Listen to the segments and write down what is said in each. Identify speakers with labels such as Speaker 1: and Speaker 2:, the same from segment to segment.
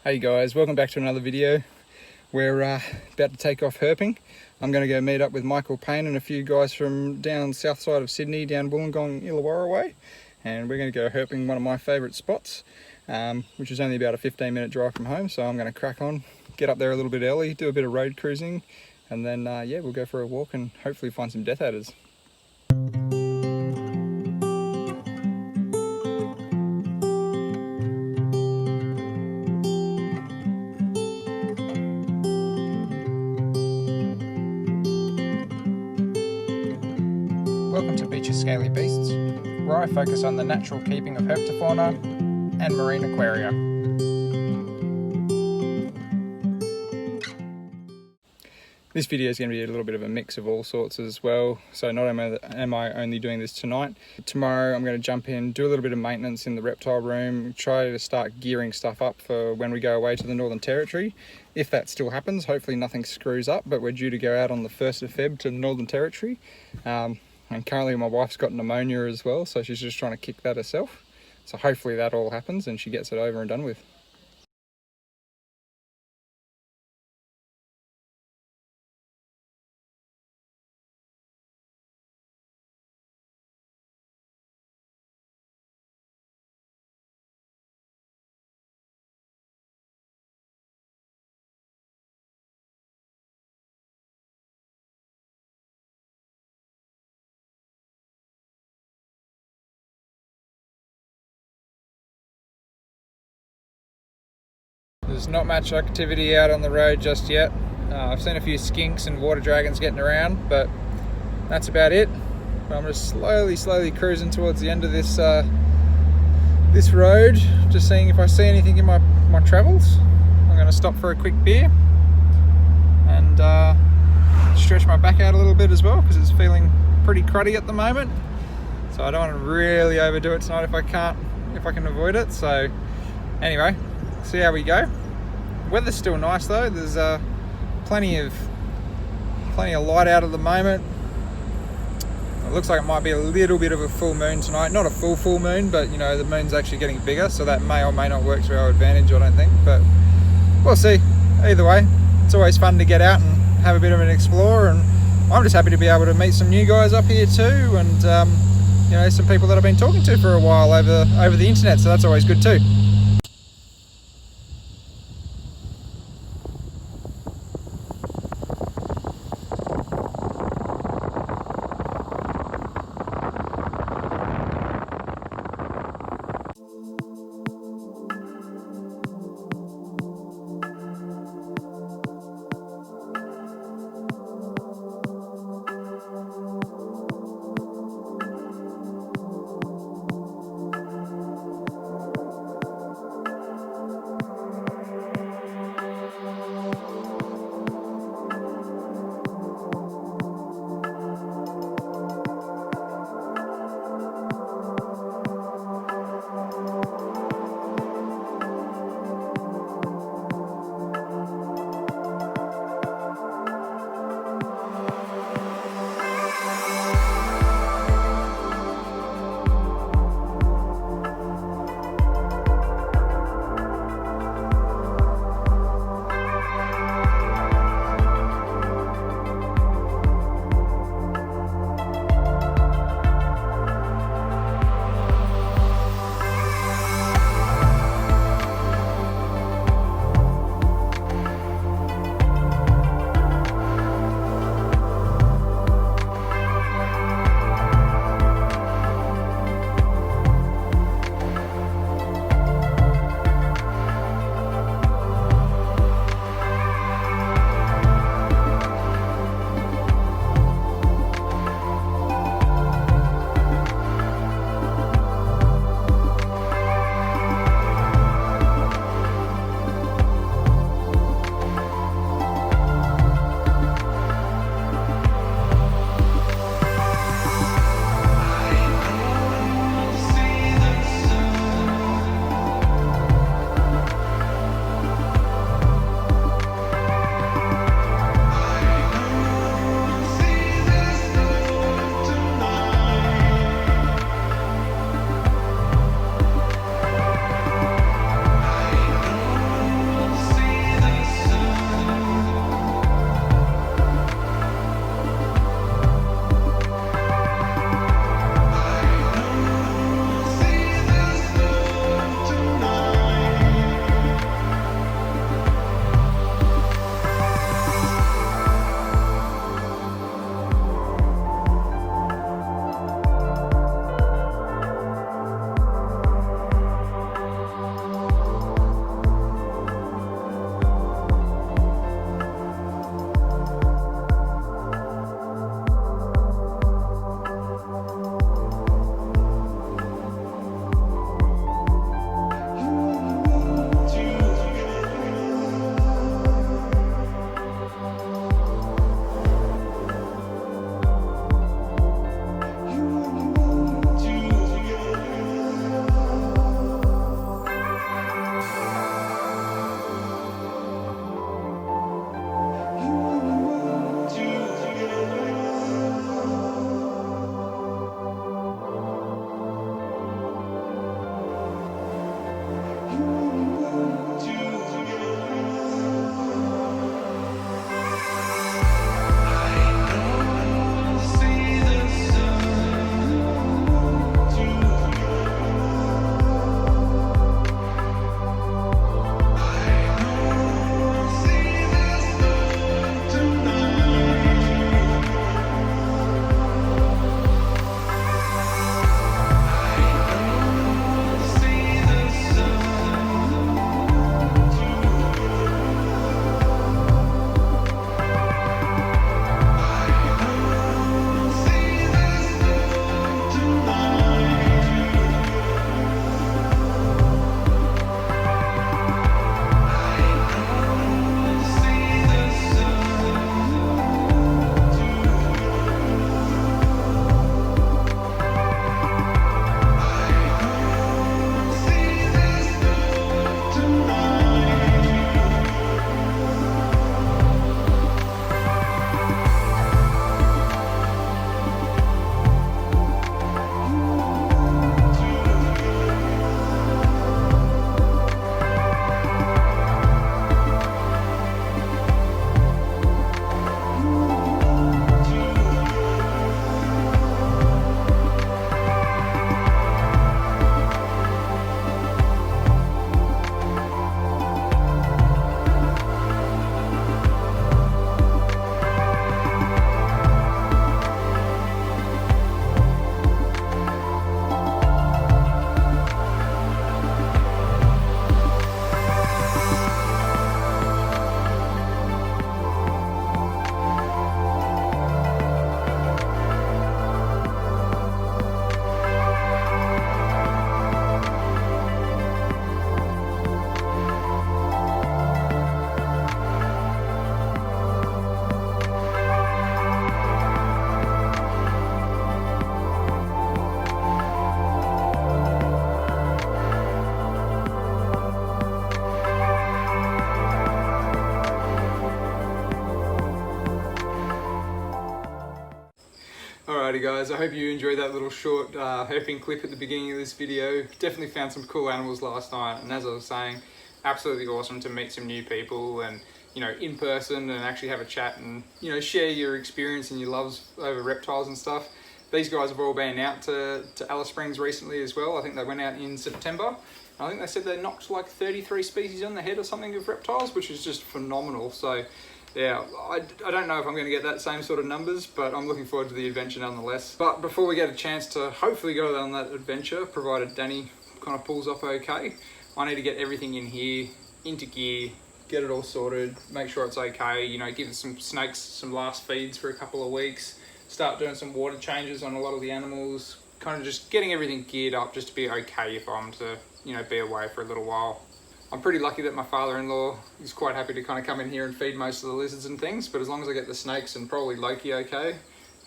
Speaker 1: Hey guys, welcome back to another video. We're about to take off herping. I'm going to go meet up with Michael Payne and a few guys from down south side of Sydney, down Wollongong, Illawarra way. And we're going to go herping one of my favourite spots, which is only about a 15-minute drive from home. So I'm going to crack on, get up there a little bit early, do a bit of road cruising, and then yeah, we'll go for a walk and hopefully find some death adders. Welcome to Beach's Scaly Beasts, where I focus on the natural keeping of herpetofauna and marine aquaria. This video is going to be a little bit of a mix of all sorts as well. So not only am I only doing this tonight, tomorrow I'm going to jump in, do a little bit of maintenance in the reptile room, try to start gearing stuff up for when we go away to the Northern Territory. If that still happens, hopefully nothing screws up, but we're due to go out on the 1st of Feb to the Northern Territory. And currently my wife's got pneumonia as well, so she's just trying to kick that herself. So hopefully that all happens and she gets it over and done with. There's not much activity out on the road just yet. I've seen a few skinks and water dragons getting around, but that's about it. But I'm just slowly cruising towards the end of this this road, just seeing if I see anything in my travels. I'm going to stop for a quick beer and stretch my back out a little bit as well, because it's feeling pretty cruddy at the moment. So I don't want to really overdo it tonight if I can avoid it. So anyway, see how we go. Weather's still nice though. There's plenty of light out at the moment. It looks like it might be a little bit of a full moon tonight. Not a full moon, but you know, the moon's actually getting bigger, so that may or may not work to our advantage, I don't think, but we'll see. Either way, it's always fun to get out and have a bit of an explore, and I'm just happy to be able to meet some new guys up here too, and you know, some people that I've been talking to for a while over the internet, so that's always good too. Alrighty guys, I hope you enjoyed that little short herping clip at the beginning of this video. Definitely found some cool animals last night, and as I was saying, absolutely awesome to meet some new people and, you know, in person and actually have a chat and, you know, share your experience and your loves over reptiles and stuff. These guys have all been out to Alice Springs recently as well. I think they went out in September. I think they said they knocked like 33 species on the head or something of reptiles, which is just phenomenal. So yeah, I don't know if I'm going to get that same sort of numbers, but I'm looking forward to the adventure nonetheless. But before we get a chance to hopefully go on that adventure, provided Dani kind of pulls off okay, I need to get everything in here, into gear, get it all sorted, make sure it's okay, you know, give some snakes some last feeds for a couple of weeks, start doing some water changes on a lot of the animals, kind of just getting everything geared up just to be okay if I'm to, you know, be away for a little while. I'm pretty lucky that my father-in-law is quite happy to kind of come in here and feed most of the lizards and things, but as long as I get the snakes and probably Loki okay,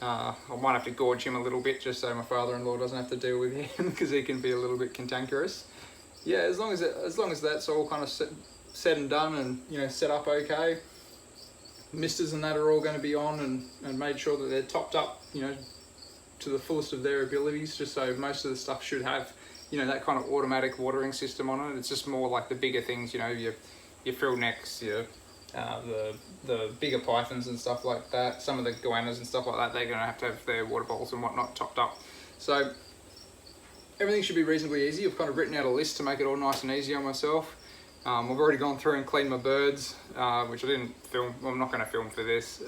Speaker 1: I might have to gorge him a little bit just so my father-in-law doesn't have to deal with him because he can be a little bit cantankerous. Yeah, as long as that's all kind of said and done and, you know, set up okay, misters and that are all going to be on and made sure that they're topped up, you know, to the fullest of their abilities, just so most of the stuff should have, you know, that kind of automatic watering system on it. It's just more like the bigger things, you know, your frill necks, your the bigger pythons and stuff like that. Some of the goannas and stuff like that, they're going to have their water bowls and whatnot topped up. So everything should be reasonably easy. I've kind of written out a list to make it all nice and easy on myself. I've already gone through and cleaned my birds, which I didn't film. Well, I'm not going to film for this.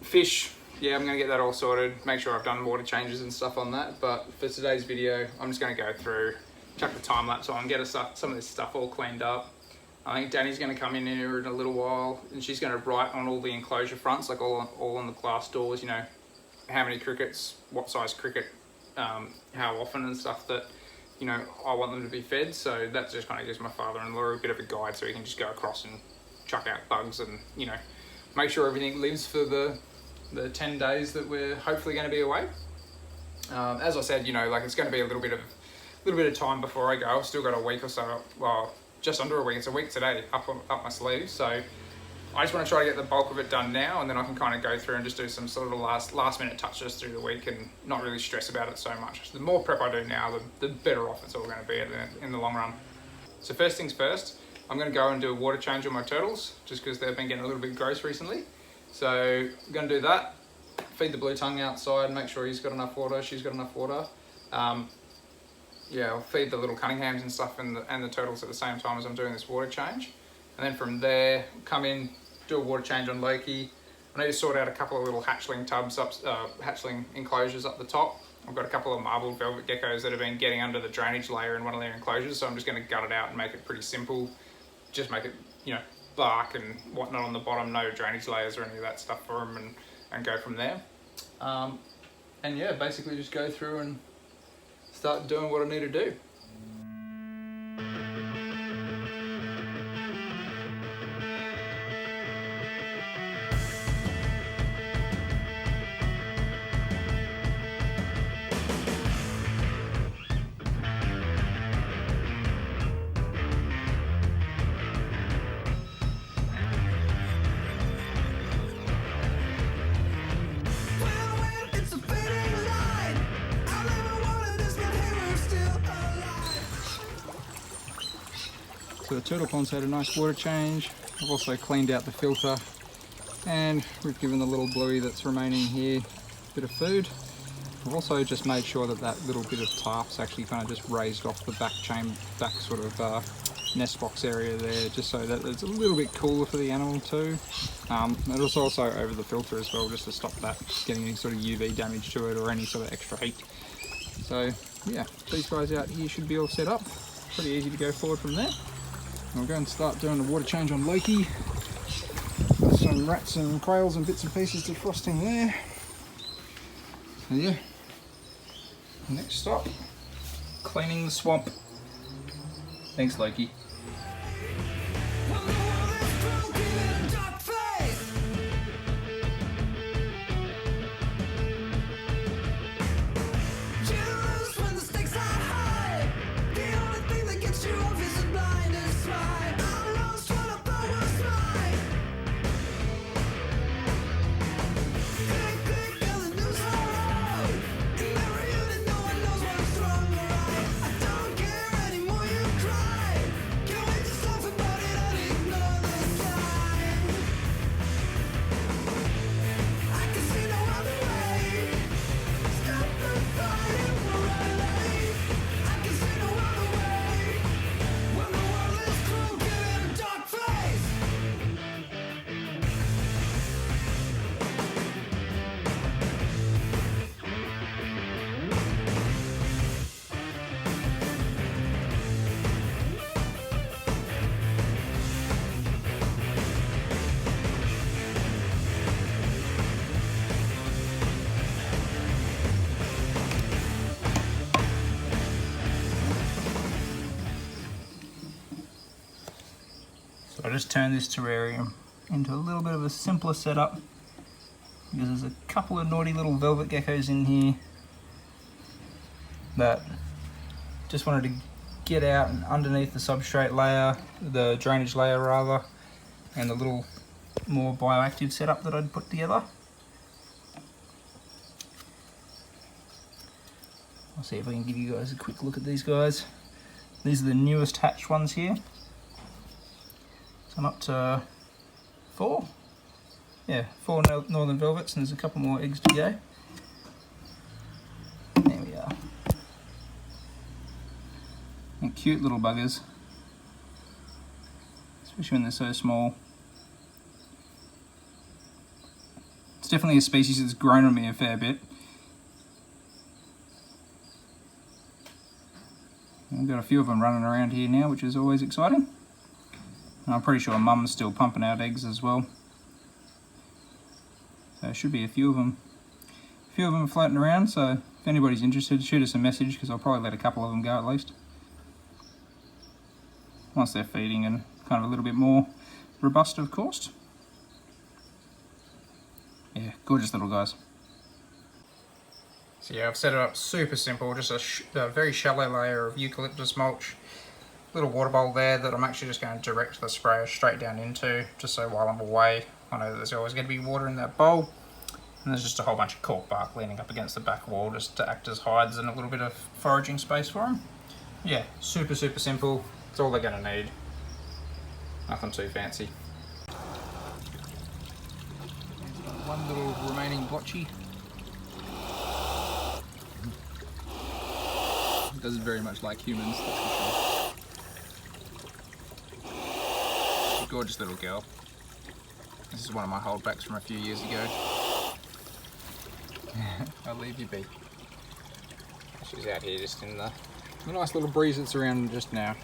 Speaker 1: Fish. Yeah, I'm going to get that all sorted, make sure I've done water changes and stuff on that, but for today's video, I'm just going to go through, chuck the time lapse on, get some of this stuff all cleaned up. I think Dani's going to come in here in a little while, and she's going to write on all the enclosure fronts, like all on the glass doors, you know, how many crickets, what size cricket, how often and stuff that, you know, I want them to be fed. So that just kind of gives my father-in-law a bit of a guide so he can just go across and chuck out bugs and, you know, make sure everything lives for the 10 days that we're hopefully going to be away. As I said, you know, like it's going to be a little bit of time before I go. I've still got a week or so, well, just under a week. It's a week today up my sleeve. So I just want to try to get the bulk of it done now, and then I can kind of go through and just do some sort of last minute touches through the week and not really stress about it so much. The more prep I do now, the better off it's all going to be in the long run. So first things first, I'm going to go and do a water change on my turtles, just because they've been getting a little bit gross recently. So I'm going to do that, feed the blue tongue outside, make sure he's got enough water, she's got enough water. Yeah, I'll feed the little Cunninghams and stuff and the turtles at the same time as I'm doing this water change. And then from there, come in, do a water change on Loki. I need to sort out a couple of little hatchling tubs, hatchling enclosures up the top. I've got a couple of marbled velvet geckos that have been getting under the drainage layer in one of their enclosures, so I'm just going to gut it out and make it pretty simple. Just make it, you know, bark and whatnot on the bottom, no drainage layers or any of that stuff for them, and go from there. And yeah, basically just go through and start doing what I need to do. So the turtle pond's had a nice water change. I've also cleaned out the filter, and we've given the little bluey that's remaining here a bit of food. I've also just made sure that that little bit of tarp's actually kind of just raised off the back sort of nest box area there, just so that it's a little bit cooler for the animal too. And it's also over the filter as well, just to stop that getting any sort of UV damage to it or any sort of extra heat. So yeah, these guys out here should be all set up. Pretty easy to go forward from there. I'll go and start doing the water change on Loki. Got some rats and quails and bits and pieces defrosting there. So yeah, next stop, cleaning the swamp. Thanks, Loki. I just turned this terrarium into a little bit of a simpler setup because there's a couple of naughty little velvet geckos in here that just wanted to get out and underneath the substrate layer, the drainage layer rather, and the little more bioactive setup that I'd put together. I'll see if I can give you guys a quick look at these guys. These are the newest hatched ones here. So I'm up to 4. Yeah, 4 northern velvets, and there's a couple more eggs to go. There we are. And cute little buggers, especially when they're so small. It's definitely a species that's grown on me a fair bit. We've got a few of them running around here now, which is always exciting. And I'm pretty sure Mum's still pumping out eggs as well. So there should be a few of them floating around. So if anybody's interested, shoot us a message because I'll probably let a couple of them go at least. Once they're feeding and kind of a little bit more robust, of course. Yeah, gorgeous little guys. So yeah, I've set it up super simple, just a very shallow layer of eucalyptus mulch, little water bowl there that I'm actually just going to direct the sprayer straight down into, just so while I'm away, I know that there's always going to be water in that bowl. And there's just a whole bunch of cork bark leaning up against the back wall just to act as hides and a little bit of foraging space for them. Yeah, super simple. It's all they're going to need. Nothing too fancy. One little remaining blotchy. Doesn't very much like humans, that's for sure. Gorgeous little girl. This is one of my holdbacks from a few years ago. I'll leave you be. She's out here just in the nice little breeze that's around just now.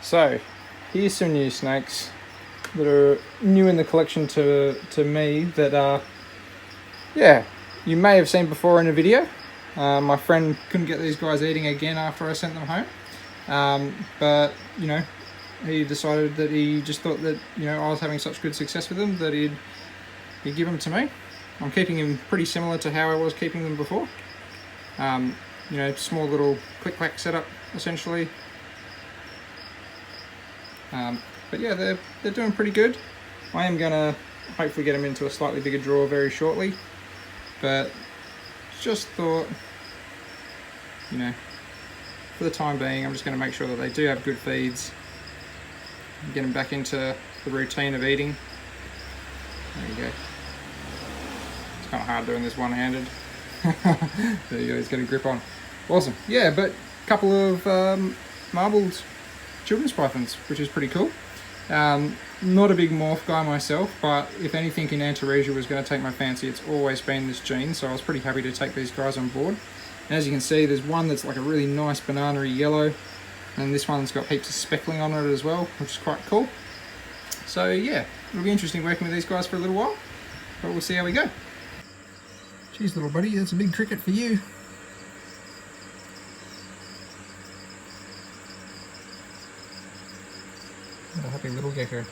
Speaker 1: So, here's some new snakes that are new in the collection to me that are, yeah, you may have seen before in a video. My friend couldn't get these guys eating again after I sent them home. But, you know, he decided that he just thought that, you know, I was having such good success with them that he'd give them to me. I'm keeping them pretty similar to how I was keeping them before. You know, small little click-clack setup, essentially. But yeah, they're doing pretty good. I am gonna hopefully get them into a slightly bigger drawer very shortly, but just thought, you know, for the time being, I'm just going to make sure that they do have good feeds and get them back into the routine of eating. There you go. It's kind of hard doing this one-handed. There you go, he's got a grip on. Awesome. Yeah, but a couple of marbled children's pythons, which is pretty cool. Not a big morph guy myself, but if anything in Antaresia was going to take my fancy, it's always been this gene, so I was pretty happy to take these guys on board. And as you can see, there's one that's like a really nice banana-y yellow, and this one's got heaps of speckling on it as well, which is quite cool. So yeah, it'll be interesting working with these guys for a little while, but we'll see how we go. Jeez, little buddy, that's a big cricket for you. What a happy little gecko.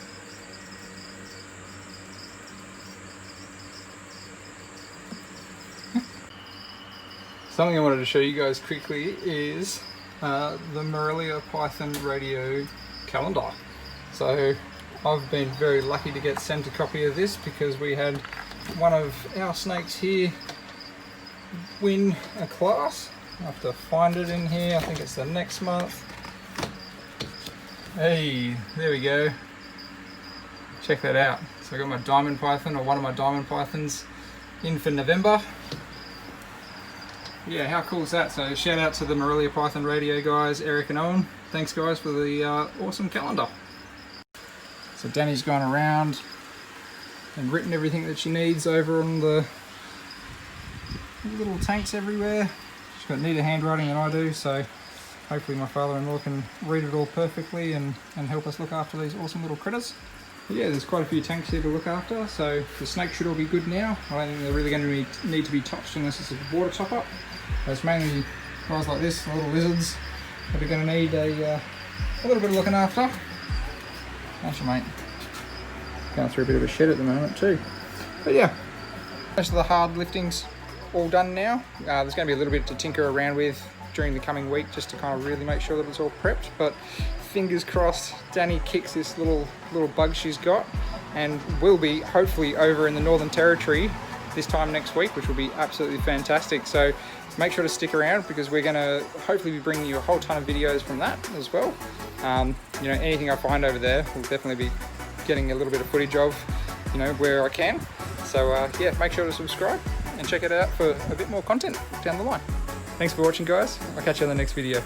Speaker 1: Something I wanted to show you guys quickly is the Morelia Python radio calendar. So I've been very lucky to get sent a copy of this because we had one of our snakes here win a class. I have to find it in here, I think it's the next month. Hey, there we go. Check that out. So I got my diamond python, or one of my diamond pythons, in for November. Yeah, how cool is that? So shout out to the Morelia Python radio guys, Eric and Owen. Thanks guys for the awesome calendar. So Dani's gone around and written everything that she needs over on the little tanks everywhere. She's got neater handwriting than I do, so hopefully my father-in-law can read it all perfectly and help us look after these awesome little critters. But yeah, there's quite a few tanks here to look after, so the snakes should all be good now. I don't think they're really going to need to be touched unless it's a water top-up. It's mainly guys like this, the little lizards, that are going to need a little bit of looking after. Actually, mate, going through a bit of a shed at the moment too. But yeah, most of the hard lifting's all done now. There's going to be a little bit to tinker around with during the coming week just to kind of really make sure that it's all prepped. But fingers crossed, Dani kicks this little bug she's got, and will be hopefully over in the Northern Territory this time next week, which will be absolutely fantastic. So make sure to stick around because we're going to hopefully be bringing you a whole ton of videos from that as well. You know, anything I find over there, we'll definitely be getting a little bit of footage of, you know, where I can. So yeah, make sure to subscribe and check it out for a bit more content down the line. Thanks for watching guys, I'll catch you on the next video.